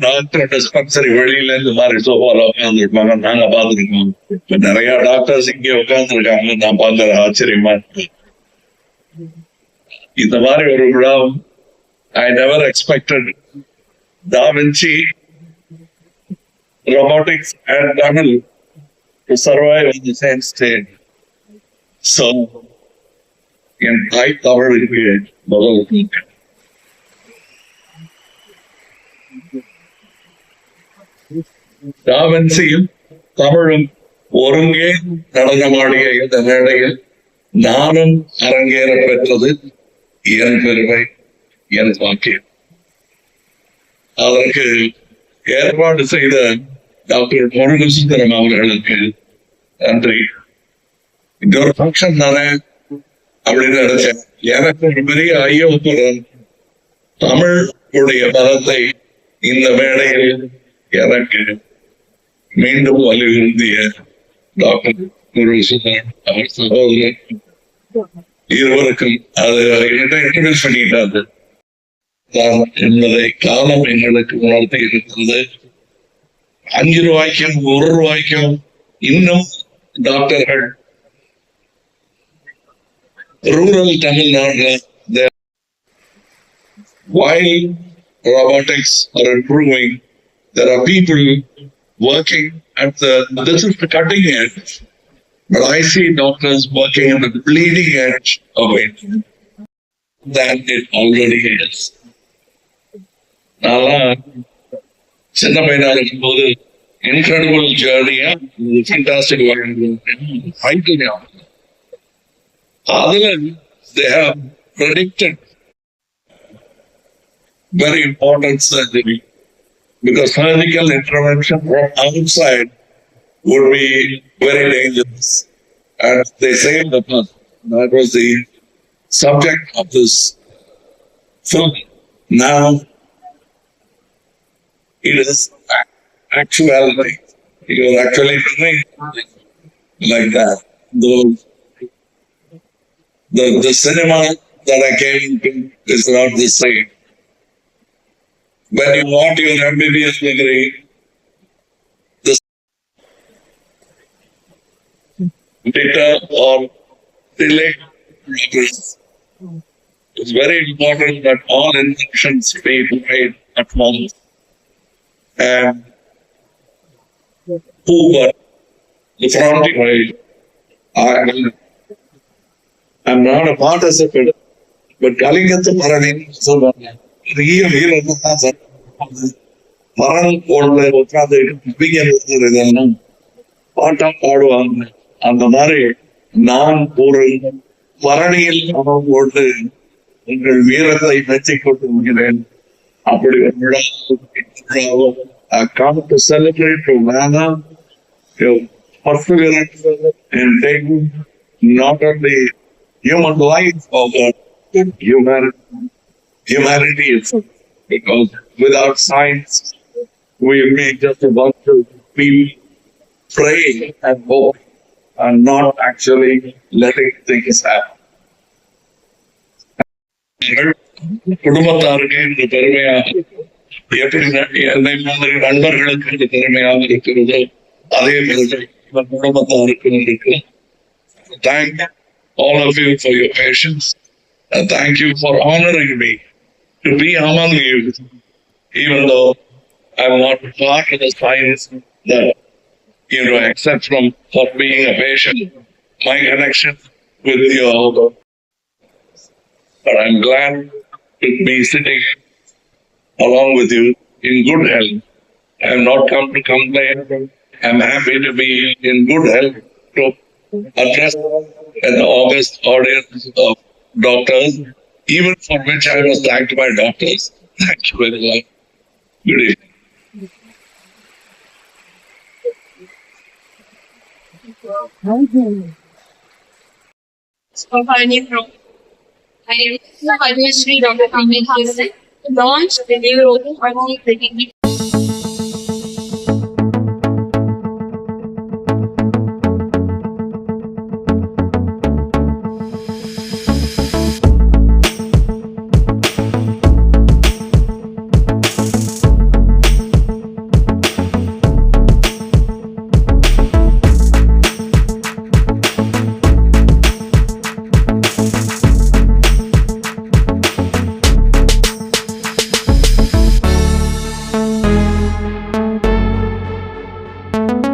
Doctor dispensary வெளியில இந்த மாதிரி சோஃபால உட்காந்துருப்பாங்க, நாங்க பாத்துருக்கோம். இப்ப நிறைய டாக்டர்ஸ் இங்கே உட்கார்ந்துருக்காங்க, நான் பார்க்கற ஆச்சரியமா இருக்கு. இந்த மாதிரி ஒரு விழா I never expected Da Vinci robotics and Tamil to survive on the same stage. So, என் தாய் தமிழுக்கு முதல் Da Vinciயும் தமிழும் ஒருங்கே நடனமாடிய இந்த மேடையில் நானும் அரங்கேற பெற்றது என் பெருமை, என் பாக்கியம். அதற்கு ஏற்பாடு செய்த டாக்டர் முருகசுந்தரம் அவர்களுக்கு நன்றி. இன்னொரு ஃபங்க்ஷன் தானே அப்படின்னு நினைச்சேன். எனக்கு ஒரு பெரிய ஐயோப்புடன் தமிழுடைய பலத்தை இந்த மேடையில் எனக்கு மீண்டும் வலியுறுத்திய டாக்டர் முருகசுந்தரம் அவர் சகோதரர் இருவருக்கும் அது இன்ட்ரடியூஸ் பண்ணிட்டாரு என்பதை காலம் எங்களுக்கு உணர்த்தி இருக்கிறது. 5 ரூபாய்க்கும் 1 ரூபாய்க்கும் இன்னும் டாக்டர்கள் ரூரல் தமிழ்நாட்டில் while robotics are improving, there are people working at this is the cutting edge, but I see doctors working at the bleeding edge of it than it already is. நான் சின்ன பையனா இருக்கும்போது இன்கிரெடிபிள் ஜேர்னியா ஃபேண்டாஸ்டிக் அதுல they have predicted very important surgery because surgical intervention from outside would be very dangerous and they saved the person. That was the subject of this film. Now it is actuality. You are actually doing like that. The cinema that I came into is not the same. When you want your MBBS degree, the data or delay progress. It's very important that all instructions be made at once. And who were the front right? I'm not a participant, but Kalingatha Parani, so real hero Paran Portland, big and Pata Padua, and the Mari, Nan Puran, Paranil, Vera, Mexico to Milan. I come to celebrate Romana, perseverance and taking not only human life of humanity itself, because without science we may just a bunch of people praying and hope and not actually letting things happen. குடும்பத்தாருக்கு இந்த பெருமையாக எப்படி என்னை மாதிரி நண்பர்களுக்கு இந்த பெருமையாக இருக்கிறது, அதே பெருமை குடும்பத்தாருக்கு இருக்கு. Thank all of you for your patience and thank you for honoring me to be among you, even though I'm not part of the science that except for being a patient, my connection with you all. But I'm glad to be sitting along with you in good health. I have not come to complain. I'm happy to be in good health to address an august audience of doctors, even for which I was thanked by doctors. Thank you very much. Good evening. I am Padmashri Dr. Kamil Hassan, launched the new role of you.